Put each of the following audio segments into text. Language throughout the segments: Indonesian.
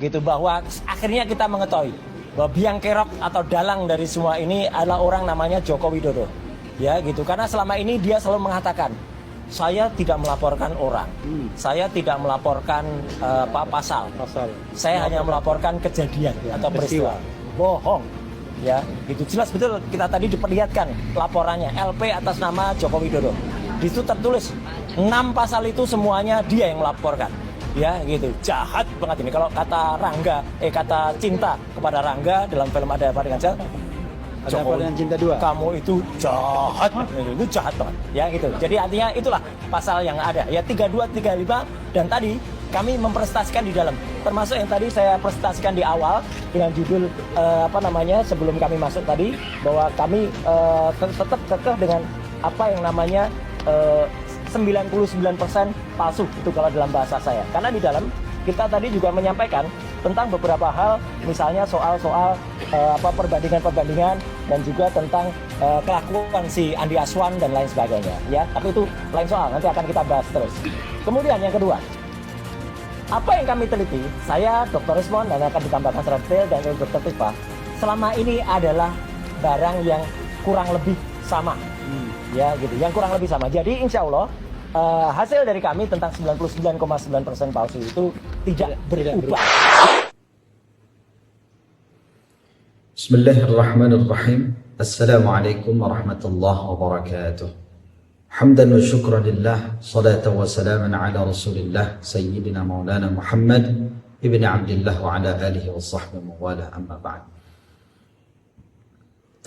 gitu, bahwa akhirnya kita mengetahui bahwa biang kerok atau dalang dari semua ini adalah orang namanya Joko Widodo, ya gitu. Karena selama ini dia selalu mengatakan, saya tidak melaporkan orang, saya tidak melaporkan pasal, saya hanya melaporkan kejadian atau peristiwa. Bohong, ya gitu. Jelas betul kita tadi diperlihatkan laporannya LP atas nama Joko Widodo. Di situ tertulis 6 pasal itu semuanya dia yang melaporkan. Ya gitu, jahat banget ini. Kalau kata Rangga, kata Cinta kepada Rangga dalam film Ada Apa Dengan Cinta, Ada Apa Dengan Cinta 2, kamu itu jahat, itu jahat banget. Ya gitu. Jadi artinya itulah pasal yang ada. Ya 32, 35 dan tadi kami mempresentasikan di dalam. Termasuk yang tadi saya presentasikan di awal dengan judul sebelum kami masuk tadi, bahwa kami tetap kekeh dengan apa yang namanya 99% palsu, itu kalau dalam bahasa saya. Karena di dalam kita tadi juga menyampaikan tentang beberapa hal, misalnya soal-soal perbandingan-perbandingan dan juga tentang kelakuan si Andi Aswan dan lain sebagainya, ya. Tapi itu lain soal, nanti akan kita bahas terus. Kemudian yang kedua, apa yang kami teliti, saya Dr. Rismon dan akan ditambahkan secara detail dan Dr. Tifa, selama ini adalah barang yang kurang lebih sama. Ya gitu, yang kurang lebih sama. Jadi insya Allah hasil dari kami tentang 99,9% palsu itu tidak berubah. Bismillahirrahmanirrahim. Assalamualaikum warahmatullahi wabarakatuh. Hamdan wa syukran lillah, salatan wa salaman ala rasulillah, sayyidina maulana Muhammad ibn Abdullah wa ala alihi wa sahbihi wa wala, amma ba'd.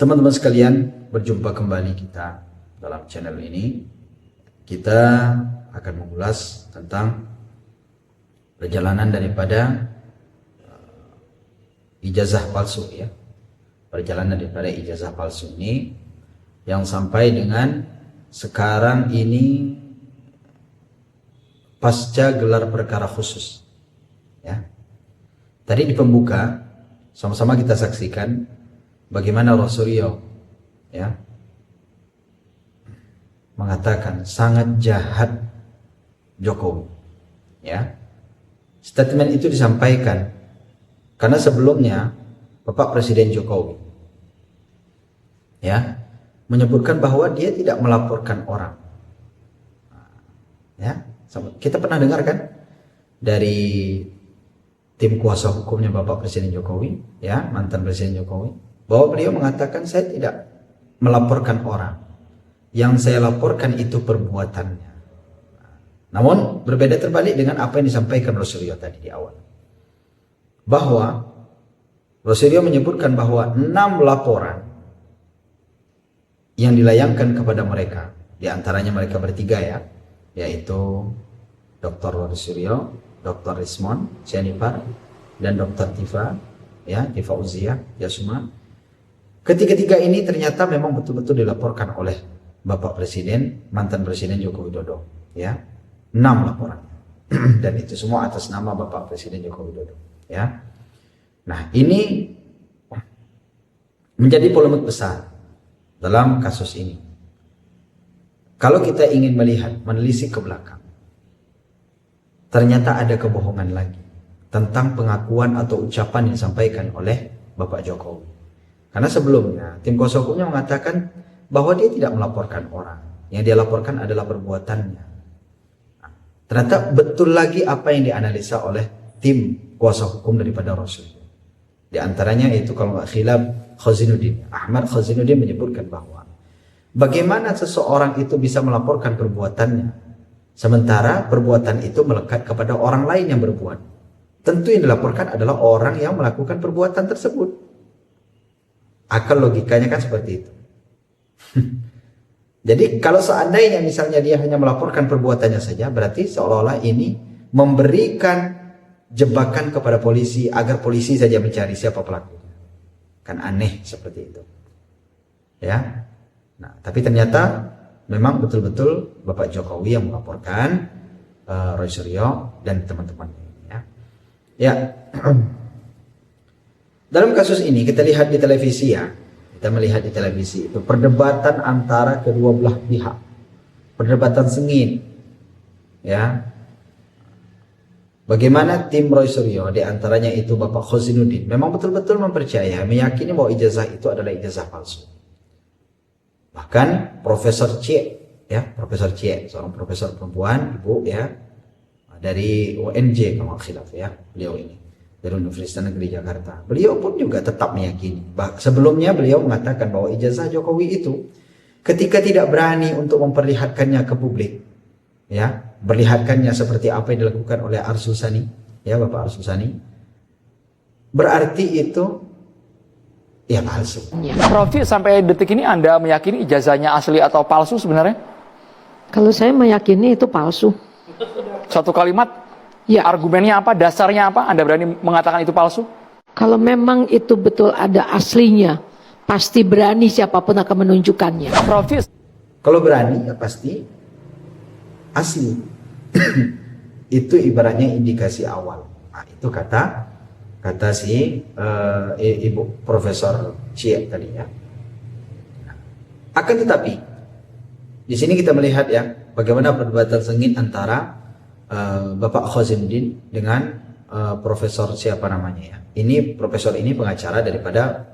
Teman-teman sekalian, berjumpa kembali kita dalam channel ini. Kita akan mengulas tentang perjalanan daripada ijazah palsu, ya. Perjalanan daripada ijazah palsu ini yang sampai dengan sekarang ini pasca gelar perkara khusus, ya. Tadi di pembuka sama-sama kita saksikan bagaimana Rasulullah, ya, mengatakan sangat jahat Jokowi, ya. Statement itu disampaikan karena sebelumnya Bapak Presiden Jokowi, ya, menyebutkan bahwa dia tidak melaporkan orang, ya. Kita pernah dengar kan dari tim kuasa hukumnya Bapak Presiden Jokowi, ya, mantan Presiden Jokowi, bahwa beliau mengatakan saya tidak melaporkan orang, yang saya laporkan itu perbuatannya. Namun berbeda terbalik dengan apa yang disampaikan Rasulullah tadi di awal, bahwa Rasulullah menyebutkan bahwa 6 laporan yang dilayangkan kepada mereka, di antaranya mereka bertiga, ya, yaitu Dr. Rasulullah, Dr. Rismon Sianipar, dan Dr. Tifa, ya, Tifa Uziah Yasuma. Ketiga-tiga ini ternyata memang betul-betul dilaporkan oleh Bapak Presiden, mantan Presiden Joko Widodo, ya. 6 laporan. Dan itu semua atas nama Bapak Presiden Joko Widodo, ya. Nah, ini menjadi polemik besar dalam kasus ini. Kalau kita ingin melihat, menelisik ke belakang, ternyata ada kebohongan lagi tentang pengakuan atau ucapan yang disampaikan oleh Bapak Jokowi. Karena sebelumnya tim kuasa hukumnya mengatakan bahwa dia tidak melaporkan orang, yang dia laporkan adalah perbuatannya. Nah, ternyata betul lagi apa yang dianalisa oleh tim kuasa hukum daripada Rasul. Di antaranya itu kalau nggak khilaf Ahmad Khazinuddin menyebutkan bahwa bagaimana seseorang itu bisa melaporkan perbuatannya sementara perbuatan itu melekat kepada orang lain yang berbuat. Tentu yang dilaporkan adalah orang yang melakukan perbuatan tersebut. Akal logikanya kan seperti itu. Jadi kalau seandainya misalnya dia hanya melaporkan perbuatannya saja, berarti seolah-olah ini memberikan jebakan kepada polisi agar polisi saja mencari siapa pelakunya. Kan aneh seperti itu, ya. Nah, tapi ternyata memang betul-betul Bapak Jokowi yang melaporkan Roy Suryo dan teman-temannya, ya. Ya. Dalam kasus ini kita lihat di televisi, ya. Kita melihat di televisi itu perdebatan antara kedua belah pihak, perdebatan sengit, ya. Bagaimana tim Roy Suryo, di antaranya itu Bapak Khosinuddin, memang betul-betul mempercaya, meyakini bahwa ijazah itu adalah ijazah palsu. Bahkan Profesor Cie, ya, Profesor Cie, seorang profesor perempuan, ibu ya, dari UNJ kalau nggak khilaf ya, beliau ini dari Universitas Negeri Jakarta. Beliau pun juga tetap meyakini. Sebelumnya beliau mengatakan bahwa ijazah Jokowi itu ketika tidak berani untuk memperlihatkannya ke publik, ya, perlihatkannya seperti apa yang dilakukan oleh Arsusani, ya, Bapak Arsusani, berarti itu ya palsu. Prof, sampai detik ini Anda meyakini ijazahnya asli atau palsu sebenarnya? Kalau saya meyakini itu palsu. Satu kalimat, Ya. argumennya apa, dasarnya apa, Anda berani mengatakan itu palsu? Kalau memang itu betul ada aslinya, pasti berani siapapun akan menunjukkannya. Prof, Kalau berani ya pasti asli. Itu ibaratnya indikasi awal. Nah, itu kata si Ibu Profesor Cie tadi ya. Akan tetapi di sini kita melihat ya bagaimana perdebatan sengit antara Bapak Khosinuddin dengan Profesor siapa namanya ya. Ini profesor ini pengacara daripada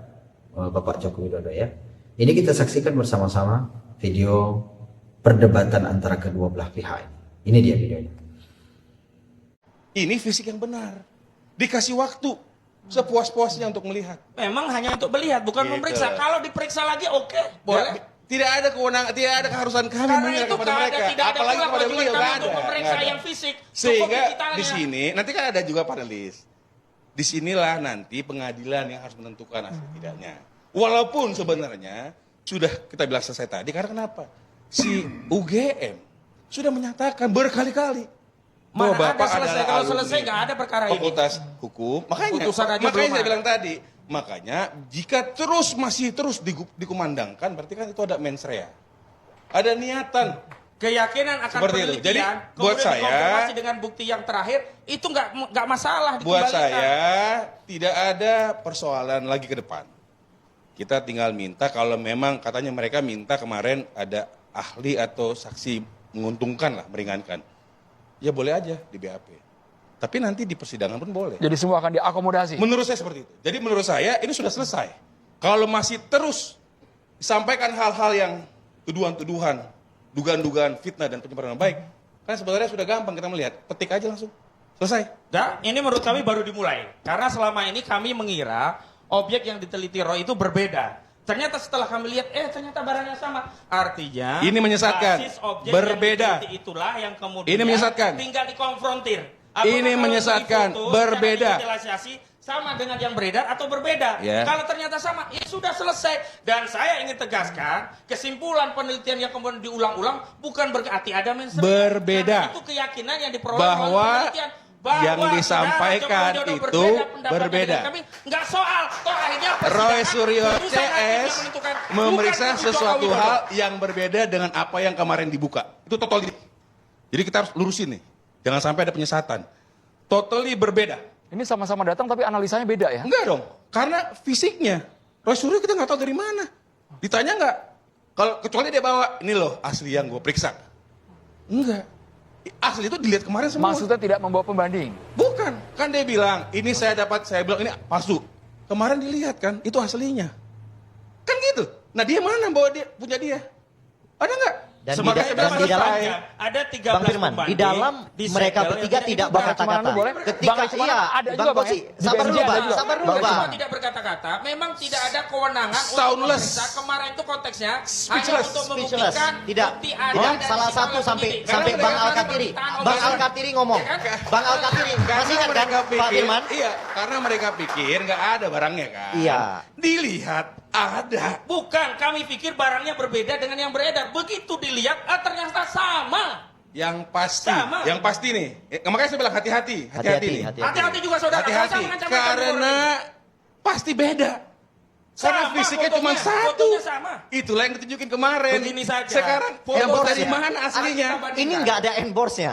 Bapak Joko Widodo ya. Ini kita saksikan bersama-sama video perdebatan antara kedua belah pihak ini. Ini dia videonya. Ini fisik yang benar. Dikasih waktu sepuas-puasnya untuk melihat. Memang hanya untuk melihat, bukan Gitu. memeriksa. Kalau diperiksa lagi, oke, boleh. Tidak ada kewenangan, tidak ada keharusan kami Karena mengira itu kepada mereka, tidak ada apalagi pula kepada kewajiban beliau, kami nggak untuk ada. memeriksa Nggak ada. yang fisik. Cukup Sehingga digitalnya. di sini nanti kan ada juga panelis. Disinilah nanti pengadilan yang harus menentukan asli tidaknya. Walaupun sebenarnya sudah kita bilang selesai tadi, karena kenapa? Si UGM sudah menyatakan berkali-kali bahwa Mana ada Bapak selesai? adalah Kalau alumni selesai nggak ada perkara ini. Fakultas Hukum. Putusan aja Makanya belum saya ada. bilang tadi, makanya jika masih terus dikumandangkan, berarti kan itu ada mens rea. Ada niatan. Keyakinan akan Seperti itu. penelitian, Jadi, kemudian buat saya- dikonfirmasi dengan bukti yang terakhir, itu nggak masalah Buat dikembalikan. saya tidak ada persoalan lagi ke depan. Kita tinggal minta, kalau memang katanya mereka minta kemarin ada ahli atau saksi menguntungkan lah, meringankan. Ya boleh aja di BAP. Tapi nanti di persidangan pun boleh. jadi semua akan diakomodasi. Menurut saya seperti itu. Jadi menurut saya ini sudah selesai. Kalau masih terus disampaikan hal-hal yang tuduhan-tuduhan, dugaan-dugaan fitnah dan pencemaran nama baik, kan sebenarnya sudah gampang kita melihat. Petik aja langsung. Selesai. Nah, ini menurut kami baru dimulai. Karena selama ini kami mengira objek yang diteliti Roy itu berbeda. Ternyata setelah kami lihat, ternyata barangnya sama. Artinya, Ini menyesatkan. basis objek Berbeda. yang diteliti itulah yang kemudian Ini menyesatkan. tinggal dikonfrontir. Ini kalau menyesatkan. difoto, Berbeda. secara digitalisasi, sama dengan yang beredar atau berbeda. Ya. Kalau ternyata sama, ya sudah selesai. Dan saya ingin tegaskan, kesimpulan penelitian yang kemudian diulang-ulang bukan berarti ada mens rea. Berbeda. Karena itu keyakinan yang diperoleh Bahwa melalui penelitian. yang disampaikan saudara Joko itu Widodo pendapatnya berbeda. dengan kami, nggak soal. Toh akhirnya Roy persidangan, Suryo putusan hakim yang CS menentukan. memeriksa Bukan putus Joko sesuatu Widodo. hal yang berbeda dengan apa yang kemarin dibuka. Itu totally. Jadi kita harus lurusin nih. Jangan sampai ada penyesatan. Totally berbeda. Ini sama-sama datang tapi analisanya beda ya? Enggak dong. Karena fisiknya. Roy Suryo kita nggak tahu dari mana. Ditanya nggak? Kalau kecuali dia bawa, ini loh asli yang gue periksa. Enggak. Asli itu dilihat kemarin semua. Maksudnya tidak membawa pembanding? Bukan, kan dia bilang, ini saya bilang ini palsu. Kemarin dilihat kan, itu aslinya. Kan gitu. Nah dia mana bawa dia, punya dia? Ada nggak? Dan Sebagai di dalam ada 13 Bang Firman, pembanding di dalam disegel mereka yang bertiga tidak tidak dibuka. berkata-kata. Cuman boleh? Ketika Bang Cuman iya, ada Bang juga, Bang, Kosi, ya? Di sabar dulu BNJ ada Bang, juga. sabar dulu Bang Bang. Cuman. Tidak berkata-kata, memang tidak ada kewenangan Soundless. untuk memeriksa. Kemarin itu konteksnya hanya Speechless. untuk Speechless, membuktikan tidak. bukti ada Ya, dari salah si satu oleh sampai penyidik. sampai Karena Bang mereka Al-Katiri. permintaan Bang obat. Al-Katiri ngomong. Ya kan? Bang Al-Katiri, Karena masih ingat kan mereka Pak pikir, Firman? iya, karena mereka pikir nggak ada barangnya kan. Iya. Dilihat ada. Bukan, kami pikir barangnya berbeda dengan yang beredar. Begitu dilihat, ternyata sama. Yang pasti, Sama. yang pasti nih. Makanya saya bilang hati-hati, hati-hati nih. Hati-hati juga saudara. Hati-hati, Jangan mengancam-ancam karena pasti beda. Karena Sama fisiknya fotonya, cuma satu. fotonya sama. Itulah yang ditunjukin kemarin. Begini saja. Sekarang foto Endorse dari ya? mana aslinya? Ini nggak ada endorse-nya.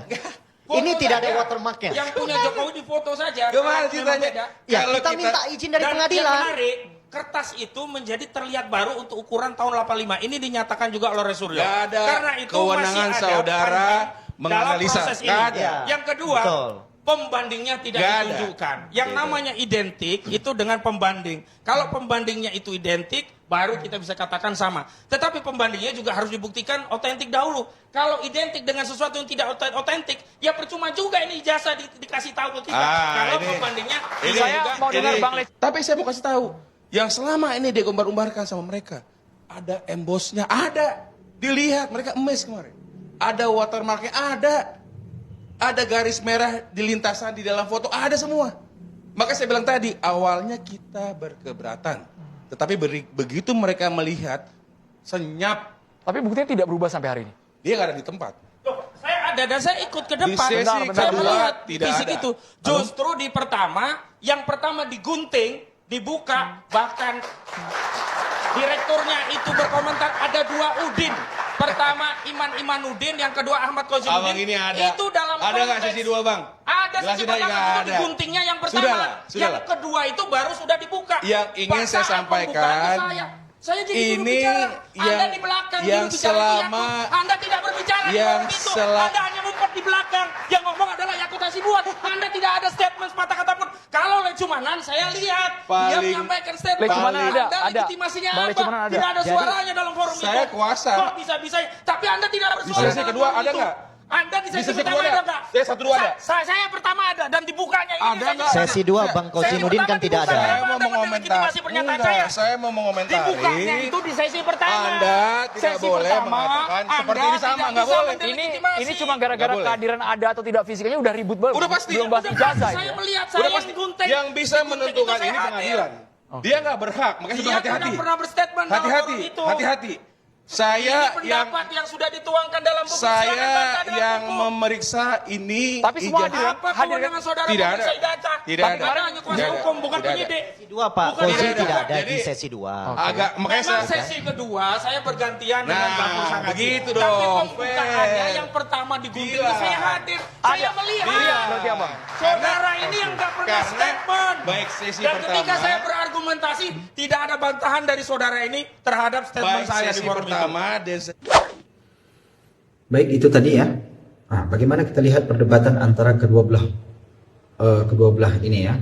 Foto Ini tidak ada saja. watermark-nya. Yang punya Jokowi di foto saja. Gimana Kalau ceritanya? memang beda. Ya, Kalau kita minta izin dari Dan pengadilan. yang menarik, kertas itu menjadi terlihat baru untuk ukuran tahun 85. Ini dinyatakan juga oleh Roy Suryo. Nggak ada Karena itu kewenangan masih ada saudara panjang menganalisa. dalam proses ini. Nggak ada. Ya. Yang kedua, Betul. pembandingnya tidak Nggak ada. ditunjukkan. Yang namanya identik itu dengan pembanding. Kalau pembandingnya itu identik, baru kita bisa katakan sama. Tetapi pembandingnya juga harus dibuktikan otentik dahulu. Kalau identik dengan sesuatu yang tidak otentik, ya percuma juga ini ijazah dikasih tahu ke kita. Kalau pembandingnya Saya mau dengar Bang Leci. Tapi saya mau kasih tahu, yang selama ini diumbar-umbarkan sama mereka, ada embosnya, ada. Dilihat, mereka emes kemarin. Ada watermarknya, ada garis merah di lintasan di dalam foto, ada semua. Maka saya bilang tadi, awalnya kita berkeberatan. Tetapi begitu mereka melihat, senyap. Tapi buktinya tidak berubah sampai hari ini. Dia nggak ada di tempat. Loh, saya ada dan saya ikut ke depan. Di sesi Saya kedua melihat tidak fisik ada. itu. Justru di pertama, yang pertama digunting, dibuka, bahkan direkturnya itu berkomentar ada 2 Udin. Pertama Iman-Imanudin, yang kedua Ahmad Kozimudin. Abang ini ada. Itu dalam Ada nggak konteks- sesi 2, Bang? Ada Jelasin sesi aja, pertama nggak itu ada. diguntingnya yang pertama. Sudahlah, Yang kedua itu baru sudah dibuka. Yang ingin saya Saat sampaikan, pembukaan saya jadi juru ini bicara. Anda yang- di belakang yang juru bicara selama- Yakult. Anda tidak berbicara di yang forum itu. sela- Anda hanya ngumpet di belakang. Yang ngomong adalah Yakult Hasibuan. Anda tidak ada statement sepatah kata pun. Kalau Lecumanan saya lihat dia Paling- menyampaikan statement. Lecumanan ada, Anda ada. legitimasinya Bang apa? Lecumanan ada. Tidak ada Jadi, suaranya dalam forum itu. saya kuasa. Kok bisa-bisa? Tapi Anda tidak bersuara. sesi dalam kedua forum ada itu. nggak? Anda di Di sesi sesi pertama kedua ada ada? nggak? Saya satu dua ada? Saya pertama ada dan dibukanya ini. Ada saya nggak? juga Sesi 2 Bang Kozimudin kan tidak ada. Saya mau mengomentari. Saya mau mengomentari. Dibukanya itu di sesi pertama. Anda tidak Sesi boleh pertama, mengatakan seperti Anda ini sama, tidak nggak bisa boleh. mendelegitimasi. Ini cuma gara-gara Nggak boleh. kehadiran ada atau tidak fisiknya udah ribut banget. Udah pasti. Belum bahas Udah ijazah. pasti, ini saya ya. melihat Udah saya yang pasti. gunting. Yang bisa Di gunting menentukan itu saya ini hadir. pengadilan. Dia nggak berhak, makanya saya bilang Dia hati-hati. tidak pernah berstatement dalam Hati-hati, forum itu. hati-hati. Ini Saya yang pendapat yang sudah dituangkan dalam buku. Silakan saya baca dalam yang buku. memeriksa ini Tapi semua ijazah- Apa hadir kan? kewenangan saudara Tidak ada. memeriksa ijazah? Tidak Tapi ada. Anda hanya kuasa Tidak ada. hukum, bukan Tidak ada. penyidik. Sesi 2 Pak, Bukan Kozi tidak tidak ada. ada di Jadi- sesi 2. agak makanya Memang saya sesi kedua saya bergantian dengan Nah, Bang Musa Ngaji. begitu Tapi dong, pembukaannya Fer. yang pertama digunting Gila. saya hadir. Saya melihat. Iya, berarti apa? Saudara ini yang nggak pernah Karena statement. baik sesi Dan ketika pertama- saya berargumentasi, tidak ada bantahan dari saudara ini terhadap statement baik saya di sesi forum itu. pertama dan Baik, itu tadi ya. Nah, bagaimana kita lihat perdebatan antara kedua belah ini ya,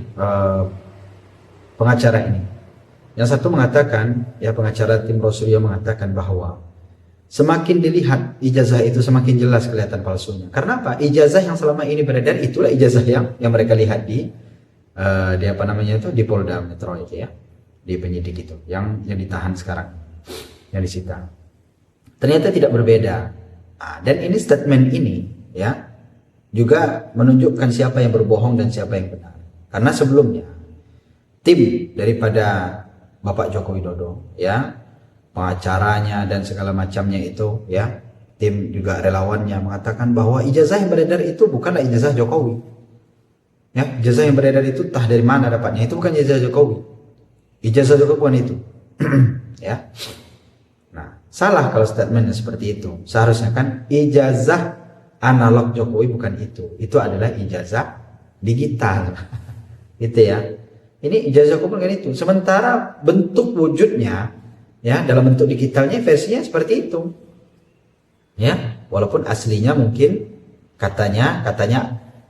pengacara ini. Yang satu mengatakan, ya pengacara tim Rosuryo mengatakan bahwa semakin dilihat ijazah itu semakin jelas kelihatan palsunya. Karena apa? Ijazah yang selama ini beredar itulah ijazah yang mereka lihat di apa namanya itu di Polda Metro itu ya, di penyidik itu, yang ditahan sekarang, yang disita. Ternyata tidak berbeda. Nah, dan ini statement ini ya juga menunjukkan siapa yang berbohong dan siapa yang benar. Karena sebelumnya tim daripada Bapak Joko Widodo ya, pengacaranya dan segala macamnya itu ya, tim juga relawannya mengatakan bahwa ijazah yang beredar itu bukanlah ijazah Jokowi. Ya, ijazah yang beredar itu entah dari mana dapatnya, itu bukan ijazah Jokowi. Ijazah Jokowi bukan itu. Ya. Nah, salah kalau statementnya seperti itu. Seharusnya kan ijazah analog Jokowi bukan itu. Itu adalah ijazah digital. Gitu ya. Ini ijazah Jokowi bukan itu. Sementara bentuk wujudnya ya dalam bentuk digitalnya versinya seperti itu. Ya, walaupun aslinya mungkin katanya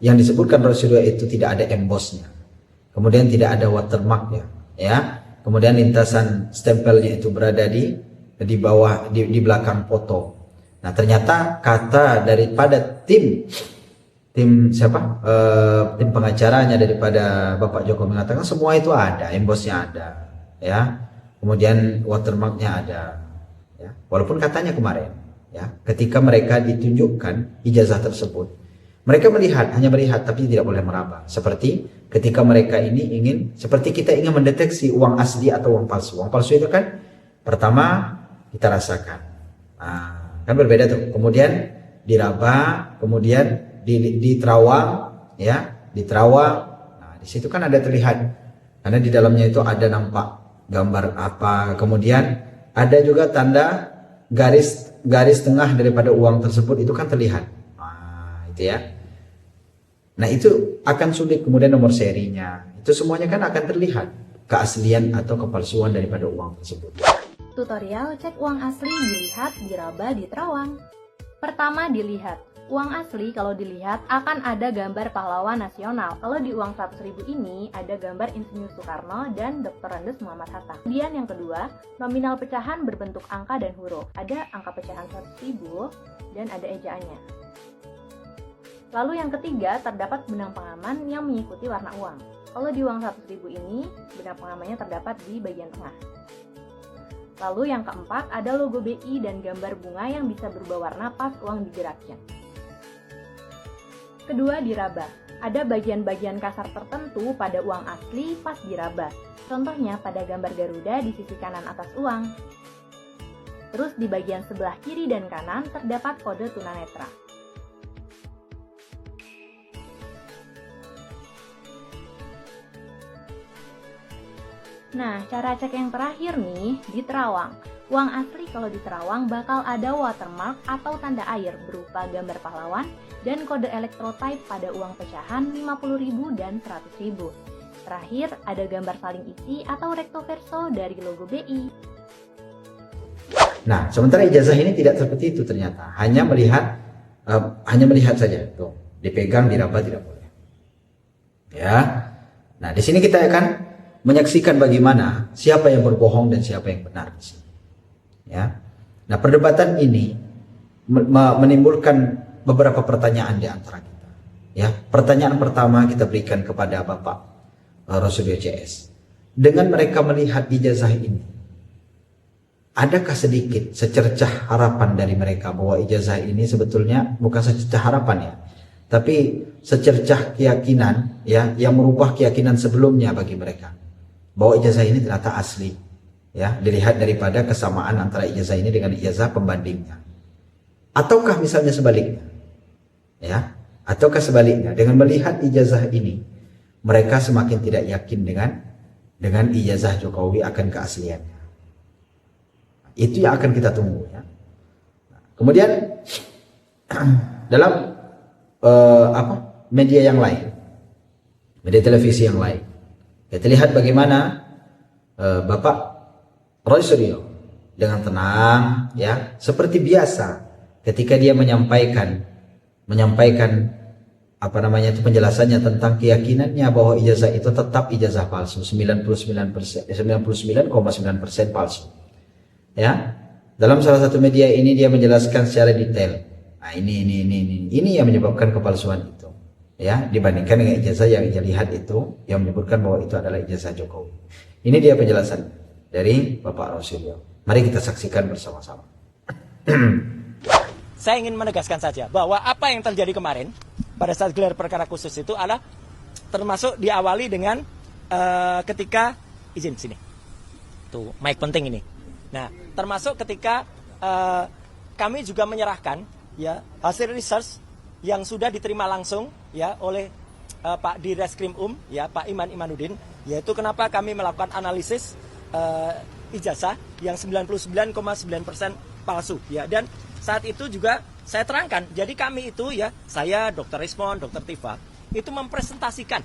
yang disebutkan Rasulullah itu tidak ada embossnya. Kemudian tidak ada watermarknya, ya. Kemudian lintasan stempelnya itu berada di bawah di belakang foto. Nah, ternyata kata daripada tim siapa? Tim pengacaranya daripada Bapak Joko mengatakan semua itu ada, embossnya ada, ya. Kemudian watermarknya ada, ya. Walaupun katanya kemarin, ya, ketika mereka ditunjukkan ijazah tersebut, mereka hanya melihat tapi tidak boleh meraba. Seperti ketika mereka ini seperti kita ingin mendeteksi uang asli atau uang palsu. Uang palsu itu kan pertama kita rasakan, nah, kan berbeda tuh. Kemudian diraba, kemudian diterawang, ya, diterawang. Nah, di situ kan ada terlihat, karena di dalamnya itu ada nampak gambar apa. Kemudian ada juga tanda garis tengah daripada uang tersebut itu kan terlihat. Nah, itu ya. Nah, itu akan sulit. Kemudian nomor serinya, itu semuanya kan akan terlihat keaslian atau kepalsuan daripada uang tersebut. Tutorial cek uang asli dilihat, diraba, diterawang. Pertama dilihat, Uang asli kalau dilihat akan ada gambar pahlawan nasional. Kalau di uang 100.000 ini ada gambar Insinyur Soekarno dan Dr. Andes Muhammad Hatta. Kemudian yang kedua, nominal pecahan berbentuk angka dan huruf. Ada angka pecahan 100.000 dan ada ejaannya. Lalu yang ketiga, terdapat benang pengaman yang mengikuti warna uang. Kalau di uang 100.000 ini, benang pengamannya terdapat di bagian tengah. Lalu yang keempat, ada logo BI dan gambar bunga yang bisa berubah warna pas uang digerakkan. Kedua, diraba. Ada bagian-bagian kasar tertentu pada uang asli pas diraba. Contohnya pada gambar Garuda di sisi kanan atas uang. Terus di bagian sebelah kiri dan kanan terdapat kode tunanetra. Nah, cara cek yang terakhir nih, di terawang. Uang asli kalau di terawang bakal ada watermark atau tanda air berupa gambar pahlawan dan kode elektrotype pada uang pecahan 50.000 dan 100.000. Terakhir, ada gambar saling isi atau recto verso dari logo BI. Nah, sementara ijazah ini tidak seperti itu ternyata. Hanya melihat saja. Tuh, dipegang, diraba tidak boleh. Ya. Nah, di sini kita akan menyaksikan bagaimana siapa yang berbohong dan siapa yang benar di sini. Ya. Nah, perdebatan ini menimbulkan beberapa pertanyaan di antara kita. Ya, pertanyaan pertama kita berikan kepada Bapak Rosulio CS. Dengan mereka melihat ijazah ini, adakah sedikit secercah harapan dari mereka bahwa ijazah ini sebetulnya bukan secercah harapan ya, tapi secercah keyakinan ya yang merubah keyakinan sebelumnya bagi mereka bahwa ijazah ini ternyata asli. Ya, dilihat daripada kesamaan antara ijazah ini dengan ijazah pembandingnya. Ataukah misalnya sebaliknya? Ya, ataukah sebaliknya dengan melihat ijazah ini mereka semakin tidak yakin dengan ijazah Jokowi akan keasliannya. Itu yang akan kita tunggu ya. Kemudian dalam media yang lain, media televisi yang lain, kita lihat bagaimana Bapak Rosulio dengan tenang ya seperti biasa ketika dia menyampaikan penjelasannya tentang keyakinannya bahwa ijazah itu tetap ijazah palsu 99,9% palsu. Ya. Dalam salah satu media ini dia menjelaskan secara detail. Nah, ini yang menyebabkan kepalsuan itu. Ya, dibandingkan dengan ijazah yang ia lihat itu yang menyebutkan bahwa itu adalah ijazah Jokowi. Ini dia penjelasan dari Bapak Rosulio. Mari kita saksikan bersama-sama. Saya ingin menegaskan saja bahwa apa yang terjadi kemarin pada saat gelar perkara khusus itu adalah termasuk diawali dengan ketika izin sini. Tuh, mic penting ini. Nah, termasuk ketika kami juga menyerahkan ya hasil research yang sudah diterima langsung ya oleh Pak Direskrim ya Pak Iman Imanuddin, yaitu kenapa kami melakukan analisis ijazah yang 99,9% palsu ya. Dan saat itu juga saya terangkan, jadi kami itu ya, saya, Dr. Rismon, Dr. Tifa itu mempresentasikan,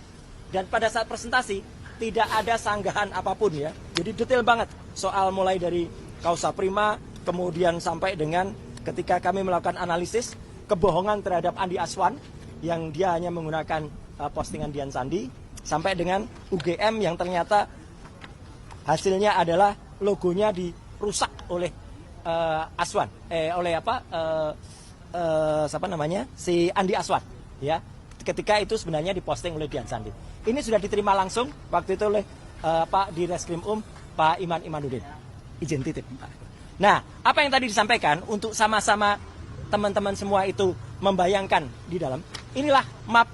dan pada saat presentasi tidak ada sanggahan apapun ya. Jadi detail banget soal mulai dari kausa prima, kemudian sampai dengan ketika kami melakukan analisis kebohongan terhadap Andi Aswan yang dia hanya menggunakan postingan Dian Sandi, sampai dengan UGM yang ternyata hasilnya adalah logonya dirusak oleh Aswan, si Andi Aswan, ya. Ketika itu sebenarnya diposting oleh Dian Sandi. Ini sudah diterima langsung waktu itu oleh Pak Direskrim Pak Iman Imanuddin. Izin titip. Nah, apa yang tadi disampaikan untuk sama-sama teman-teman semua itu membayangkan di dalam, inilah map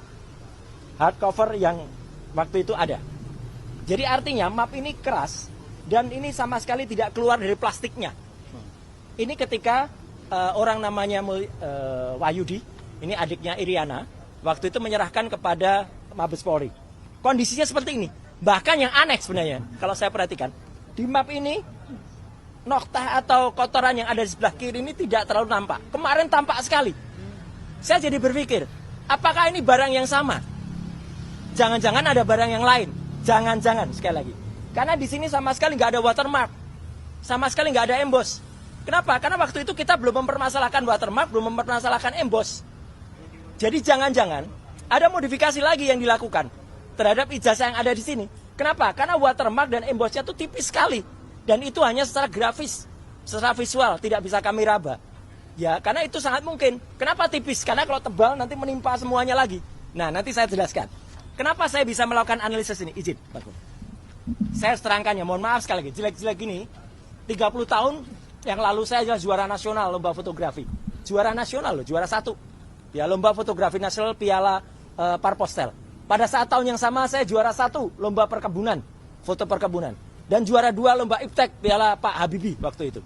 hardcover yang waktu itu ada. Jadi artinya map ini keras dan ini sama sekali tidak keluar dari plastiknya. Ini ketika orang namanya Wahyudi, ini adiknya Iriana, waktu itu menyerahkan kepada Mabes Polri. Kondisinya seperti ini. Bahkan yang aneh sebenarnya, kalau saya perhatikan, di map ini noktah atau kotoran yang ada di sebelah kiri ini tidak terlalu nampak. Kemarin tampak sekali. Saya jadi berpikir, apakah ini barang yang sama? Jangan-jangan ada barang yang lain. Jangan-jangan, sekali lagi. Karena di sini sama sekali nggak ada watermark. Sama sekali nggak ada emboss. Kenapa? Karena waktu itu kita belum mempermasalahkan watermark, belum mempermasalahkan emboss. Jadi jangan-jangan ada modifikasi lagi yang dilakukan terhadap ijazah yang ada di sini. Kenapa? Karena watermark dan embossnya itu tipis sekali. Dan itu hanya secara grafis, secara visual, tidak bisa kami raba. Ya, karena itu sangat mungkin. Kenapa tipis? Karena kalau tebal nanti menimpa semuanya lagi. Nah, nanti saya jelaskan. Kenapa saya bisa melakukan analisis ini? Izin, Pak Kun. Saya terangkan ya, mohon maaf sekali lagi. Jelek-jelek gini, 30 tahun yang lalu saya adalah juara nasional lomba fotografi. Juara nasional loh, juara 1. Ya, lomba fotografi nasional Piala Parpostel. Pada saat tahun yang sama saya juara 1 lomba perkebunan, foto perkebunan. Dan juara 2 lomba iptek Piala Pak Habibie waktu itu.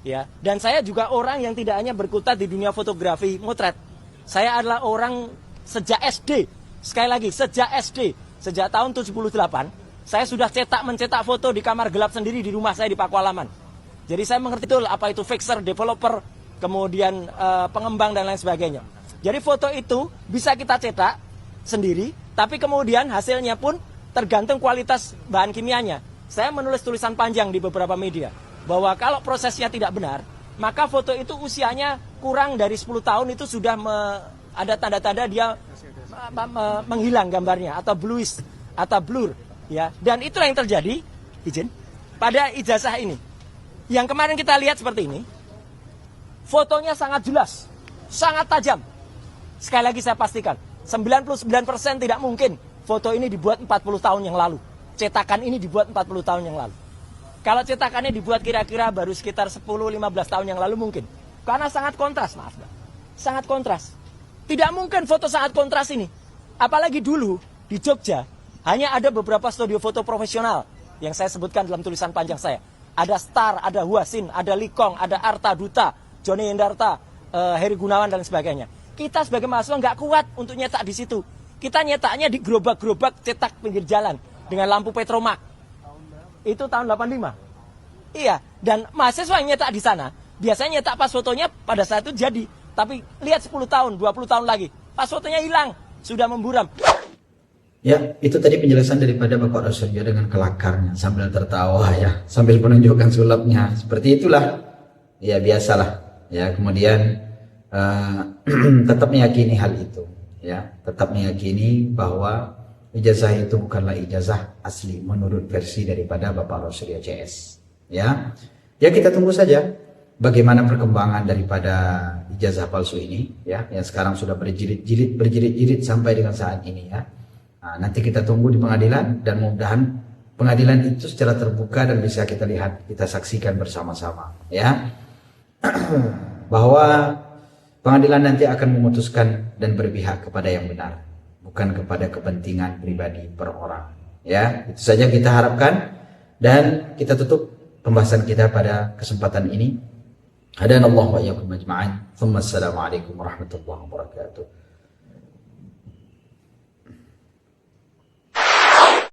Ya, dan saya juga orang yang tidak hanya berkutat di dunia fotografi motret. Saya adalah orang sejak SD. Sekali lagi, sejak SD, sejak tahun 78, saya sudah mencetak foto di kamar gelap sendiri di rumah saya di Pakualaman. Jadi saya mengerti betul apa itu fixer, developer, kemudian pengembang dan lain sebagainya. Jadi foto itu bisa kita cetak sendiri, tapi kemudian hasilnya pun tergantung kualitas bahan kimianya. Saya menulis tulisan panjang di beberapa media, bahwa kalau prosesnya tidak benar, maka foto itu usianya kurang dari 10 tahun itu sudah ada tanda-tanda dia menghilang gambarnya, atau bluish, atau blur. Ya. Dan itulah yang terjadi, izin, pada ijazah ini. Yang kemarin kita lihat seperti ini, fotonya sangat jelas, sangat tajam. Sekali lagi saya pastikan, 99% tidak mungkin foto ini dibuat 40 tahun yang lalu. Cetakan ini dibuat 40 tahun yang lalu. Kalau cetakannya dibuat kira-kira baru sekitar 10-15 tahun yang lalu mungkin. Karena sangat kontras, maaf Mbak. Sangat kontras. Tidak mungkin foto sangat kontras ini. Apalagi dulu di Jogja, hanya ada beberapa studio foto profesional yang saya sebutkan dalam tulisan panjang saya. Ada Star, ada Huasin, ada Likong, ada Arta Duta, Joni Hendarta, Heri Gunawan dan sebagainya. Kita sebagai mahasiswa nggak kuat untuk nyetak di situ. Kita nyetaknya di gerobak-gerobak cetak pinggir jalan dengan lampu Petromak. Itu tahun 85. Iya, dan mahasiswa yang nyetak di sana, biasanya nyetak pas fotonya pada saat itu jadi. Tapi lihat 10 tahun, 20 tahun lagi, pas fotonya hilang, sudah memburam. Ya, itu tadi penjelasan daripada Bapak Rasulullah dengan kelakarnya sambil tertawa ya, sambil menunjukkan sulapnya. Seperti itulah, ya biasalah. Ya, kemudian tetap meyakini hal itu. Ya, tetap meyakini bahwa ijazah itu bukanlah ijazah asli menurut versi daripada Bapak Rasulullah CS. Ya, ya kita tunggu saja bagaimana perkembangan daripada ijazah palsu ini. Ya, yang sekarang sudah berjilid-jilid sampai dengan saat ini ya. Nah, nanti kita tunggu di pengadilan dan mudah-mudahan pengadilan itu secara terbuka dan bisa kita lihat, kita saksikan bersama-sama ya. Bahwa pengadilan nanti akan memutuskan dan berpihak kepada yang benar, bukan kepada kepentingan pribadi per orang ya. Itu saja kita harapkan dan kita tutup pembahasan kita pada kesempatan ini. Hadanallahu wa iyyakum ajma'in. Assalamualaikum warahmatullahi wabarakatuh.